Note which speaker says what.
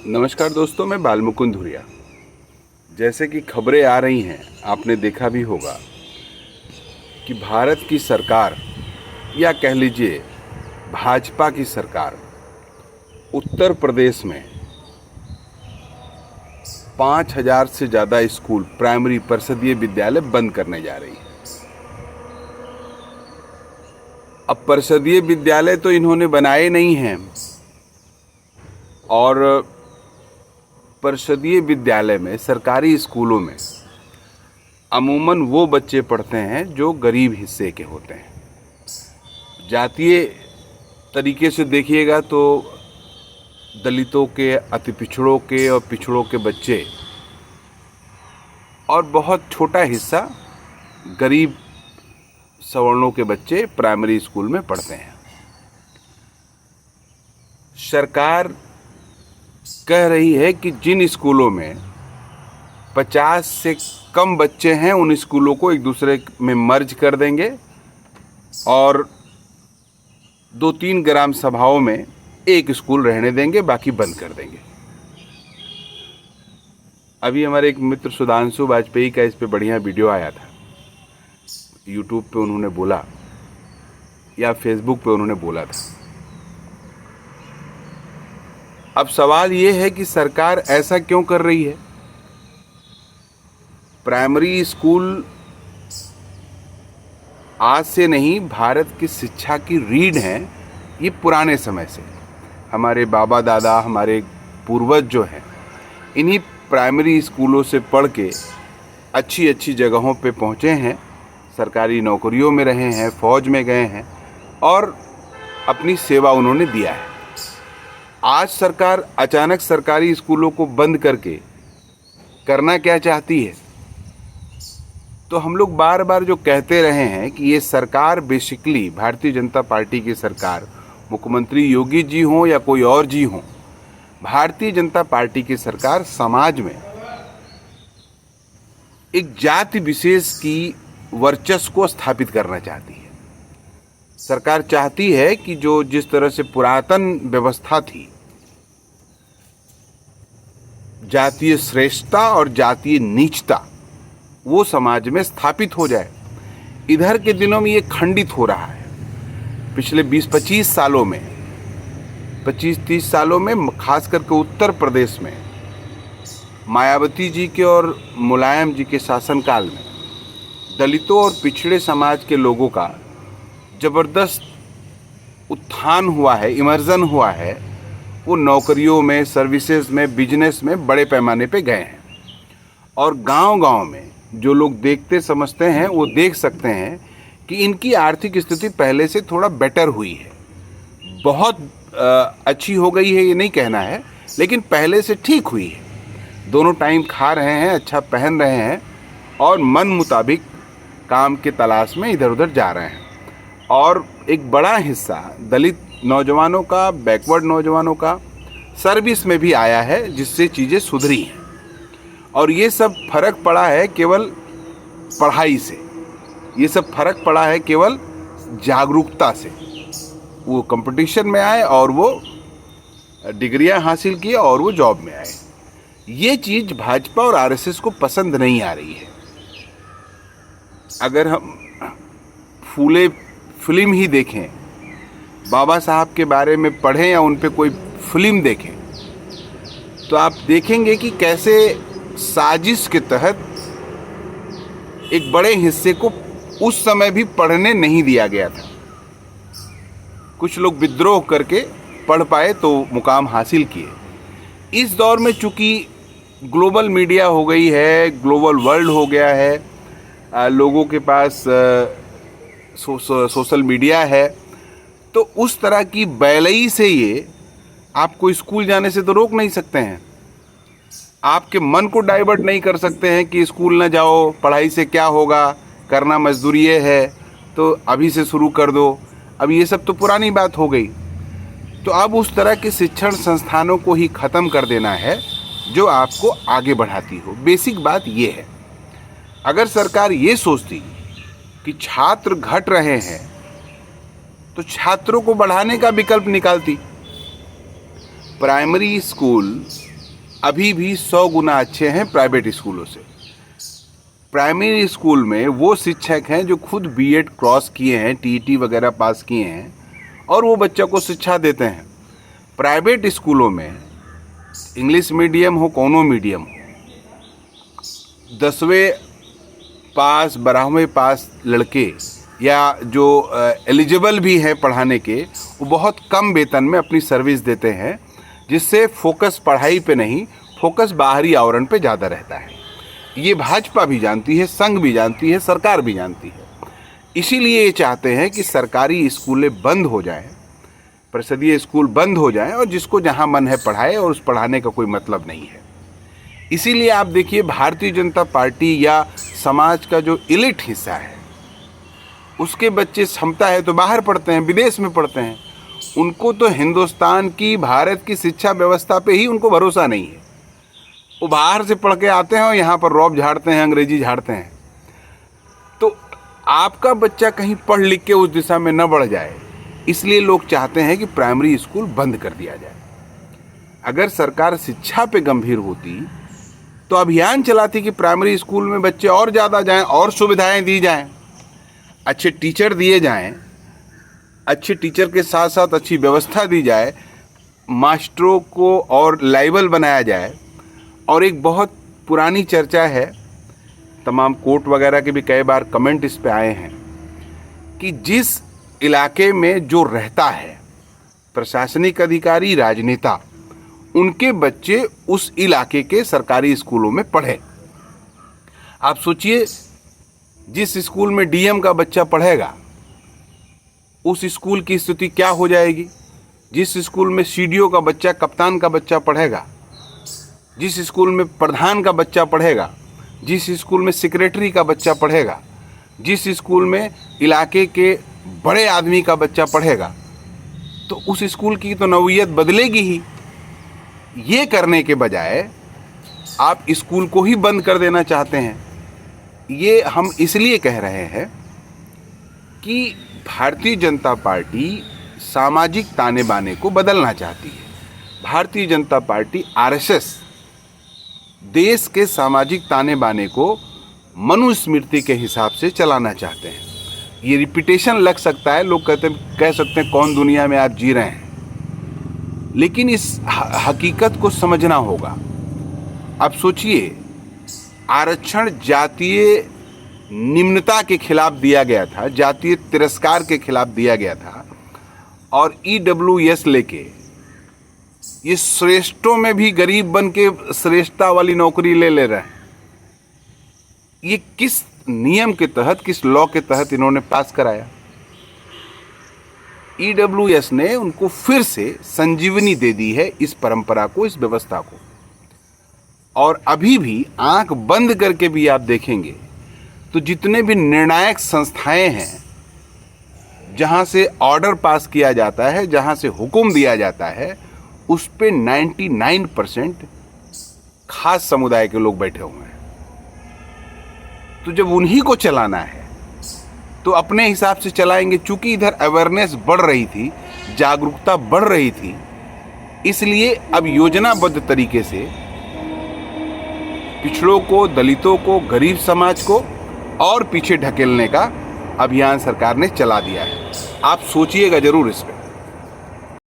Speaker 1: नमस्कार दोस्तों, मैं बालमुकुंद धुरिया। जैसे कि खबरें आ रही हैं, आपने देखा भी होगा कि भारत की सरकार या कह लीजिए भाजपा की सरकार उत्तर प्रदेश में 5,000 से ज़्यादा स्कूल, प्राइमरी परिषदीय विद्यालय बंद करने जा रही है। अब परिषदीय विद्यालय तो इन्होंने बनाए नहीं हैं, और परिषदीय विद्यालय में, सरकारी स्कूलों में अमूमन वो बच्चे पढ़ते हैं जो गरीब हिस्से के होते हैं। जातीय तरीके से देखिएगा तो दलितों के, अति पिछड़ों के और पिछड़ों के बच्चे, और बहुत छोटा हिस्सा गरीब सवर्णों के बच्चे प्राइमरी स्कूल में पढ़ते हैं। सरकार कह रही है कि जिन स्कूलों में 50 से कम बच्चे हैं उन स्कूलों को एक दूसरे में मर्ज कर देंगे और 2-3 ग्राम सभाओं में एक स्कूल रहने देंगे, बाकी बंद कर देंगे। अभी हमारे एक मित्र सुधांशु वाजपेयी का इस पे बढ़िया वीडियो आया था। यूट्यूब पे उन्होंने बोला या फेसबुक पे उन्होंने बोला था। अब सवाल ये है कि सरकार ऐसा क्यों कर रही है? प्राइमरी स्कूल आज से नहीं, भारत की शिक्षा की रीढ़ है। ये पुराने समय से हमारे बाबा दादा, हमारे पूर्वज जो हैं, इन्हीं प्राइमरी स्कूलों से पढ़ के अच्छी अच्छी जगहों पे पहुँचे हैं, सरकारी नौकरियों में रहे हैं, फौज में गए हैं और अपनी सेवा उन्होंने दिया है। आज सरकार अचानक सरकारी स्कूलों को बंद करके करना क्या चाहती है? तो हम लोग बार बार जो कहते रहे हैं कि ये सरकार बेसिकली, भारतीय जनता पार्टी की सरकार, मुख्यमंत्री योगी जी हों या कोई और जी हों, भारतीय जनता पार्टी की सरकार समाज में एक जाति विशेष की वर्चस्व को स्थापित करना चाहती है। सरकार चाहती है कि जो जिस तरह से पुरातन व्यवस्था थी, जातीय श्रेष्ठता और जातीय नीचता, वो समाज में स्थापित हो जाए। इधर के दिनों में ये खंडित हो रहा है। पिछले 20-25 सालों में, 25-30 सालों में, खास करके उत्तर प्रदेश में मायावती जी के और मुलायम जी के शासनकाल में दलितों और पिछड़े समाज के लोगों का जबरदस्त उत्थान हुआ है, इमर्जन हुआ है। वो नौकरियों में, सर्विसेज में, बिजनेस में बड़े पैमाने पे गए हैं। और गांव-गांव में जो लोग देखते समझते हैं वो देख सकते हैं कि इनकी आर्थिक स्थिति पहले से थोड़ा बेटर हुई है। बहुत अच्छी हो गई है ये नहीं कहना है, लेकिन पहले से ठीक हुई है। दोनों टाइम खा रहे हैं, अच्छा पहन रहे हैं और मन मुताबिक काम के तलाश में इधर उधर जा रहे हैं। और एक बड़ा हिस्सा दलित नौजवानों का, बैकवर्ड नौजवानों का सर्विस में भी आया है, जिससे चीज़ें सुधरी हैं। और ये सब फर्क पड़ा है केवल पढ़ाई से, ये सब फर्क पड़ा है केवल जागरूकता से। वो कंपटीशन में आए और वो डिग्रियां हासिल किए और वो जॉब में आए। ये चीज़ भाजपा और आरएसएस को पसंद नहीं आ रही है। अगर हम फूले फिल्म ही देखें, बाबा साहब के बारे में पढ़ें या उन पे कोई फिल्म देखें, तो आप देखेंगे कि कैसे साजिश के तहत एक बड़े हिस्से को उस समय भी पढ़ने नहीं दिया गया था। कुछ लोग विद्रोह करके पढ़ पाए तो मुकाम हासिल किए। इस दौर में चूंकि ग्लोबल मीडिया हो गई है, ग्लोबल वर्ल्ड हो गया है, लोगों के पास सोशल मीडिया है, तो उस तरह की बैलई से ये आपको स्कूल जाने से तो रोक नहीं सकते हैं। आपके मन को डाइवर्ट नहीं कर सकते हैं कि स्कूल ना जाओ, पढ़ाई से क्या होगा, करना मजदूरी है तो अभी से शुरू कर दो। अब ये सब तो पुरानी बात हो गई। तो अब उस तरह के शिक्षण संस्थानों को ही ख़त्म कर देना है जो आपको आगे बढ़ाती हो। बेसिक बात ये है। अगर सरकार ये सोचती कि छात्र घट रहे हैं तो छात्रों को बढ़ाने का विकल्प निकालती। प्राइमरी स्कूल अभी भी 100 गुना अच्छे हैं प्राइवेट स्कूलों से। प्राइमरी स्कूल में वो शिक्षक हैं जो खुद बीएड क्रॉस किए हैं, टीईटी वगैरह पास किए हैं और वो बच्चों को शिक्षा देते हैं। प्राइवेट स्कूलों में इंग्लिश मीडियम हो, कोनो मीडियम हो, 10वें पास 12वें पास लड़के या जो एलिजिबल भी हैं पढ़ाने के, वो बहुत कम वेतन में अपनी सर्विस देते हैं, जिससे फोकस पढ़ाई पे नहीं, फोकस बाहरी आवरण पे ज़्यादा रहता है। ये भाजपा भी जानती है, संघ भी जानती है, सरकार भी जानती है। इसीलिए ये चाहते हैं कि सरकारी स्कूलें बंद हो जाएं, परिषदीय स्कूल बंद हो जाएं और जिसको जहां मन है पढ़ाए और उस पढ़ाने का कोई मतलब नहीं है। इसीलिए आप देखिए भारतीय जनता पार्टी या समाज का जो इलिट हिस्सा है, उसके बच्चे क्षमता है तो बाहर पढ़ते हैं, विदेश में पढ़ते हैं। उनको तो हिंदुस्तान की, भारत की शिक्षा व्यवस्था पे ही उनको भरोसा नहीं है। वो बाहर से पढ़ के आते हैं और यहाँ पर रौब झाड़ते हैं, अंग्रेजी झाड़ते हैं। तो आपका बच्चा कहीं पढ़ लिख के उस दिशा में न बढ़ जाए, इसलिए लोग चाहते हैं कि प्राइमरी स्कूल बंद कर दिया जाए। अगर सरकार शिक्षा पे गंभीर होती तो अभियान चलाती कि प्राइमरी स्कूल में बच्चे और ज़्यादा जाएं और सुविधाएं दी जाएं, अच्छे टीचर दिए जाएं, अच्छे टीचर के साथ साथ अच्छी व्यवस्था दी जाए, मास्टरों को और लाइबल बनाया जाए। और एक बहुत पुरानी चर्चा है, तमाम कोर्ट वगैरह के भी कई बार कमेंट इस पे आए हैं कि जिस इलाके में जो रहता है प्रशासनिक अधिकारी, राजनेता, उनके बच्चे उस इलाके के सरकारी स्कूलों में पढ़े। आप सोचिए, जिस स्कूल में डीएम का बच्चा पढ़ेगा उस स्कूल की स्थिति क्या हो जाएगी। जिस स्कूल में सीडीओ का बच्चा, कप्तान का बच्चा पढ़ेगा, जिस स्कूल में प्रधान का बच्चा पढ़ेगा, जिस स्कूल में सेक्रेटरी का बच्चा पढ़ेगा, जिस स्कूल में इलाके के बड़े आदमी का बच्चा पढ़ेगा, तो उस स्कूल की तो नौइयत बदलेगी ही। ये करने के बजाय आप स्कूल को ही बंद कर देना चाहते हैं। ये हम इसलिए कह रहे हैं कि भारतीय जनता पार्टी सामाजिक ताने बाने को बदलना चाहती है। भारतीय जनता पार्टी, आरएसएस देश के सामाजिक ताने बाने को मनुस्मृति के हिसाब से चलाना चाहते हैं। ये रिपीटेशन लग सकता है, लोग कह सकते हैं कौन दुनिया में आप जी रहे हैं, लेकिन इस हकीकत को समझना होगा। अब सोचिए, आरक्षण जातीय निम्नता के खिलाफ दिया गया था, जातीय तिरस्कार के खिलाफ दिया गया था, और ईडब्ल्यूएस लेके ये श्रेष्ठों में भी गरीब बन के श्रेष्ठता वाली नौकरी ले रहे हैं। ये किस नियम के तहत, किस लॉ के तहत इन्होंने पास कराया? ईडब्ल्यूएस ने उनको फिर से संजीवनी दे दी है, इस परंपरा को, इस व्यवस्था को। और अभी भी आंख बंद करके भी आप देखेंगे तो जितने भी निर्णायक संस्थाएं हैं, जहां से ऑर्डर पास किया जाता है, जहां से हुक्म दिया जाता है, उस पे 99% खास समुदाय के लोग बैठे हुए हैं। तो जब उन्हीं को चलाना है तो अपने हिसाब से चलाएंगे। चूंकि इधर अवेयरनेस बढ़ रही थी, जागरूकता बढ़ रही थी, इसलिए अब योजनाबद्ध तरीके से पिछड़ों को, दलितों को, गरीब समाज को और पीछे ढकेलने का अभियान सरकार ने चला दिया है। आप सोचिएगा जरूर इस पे।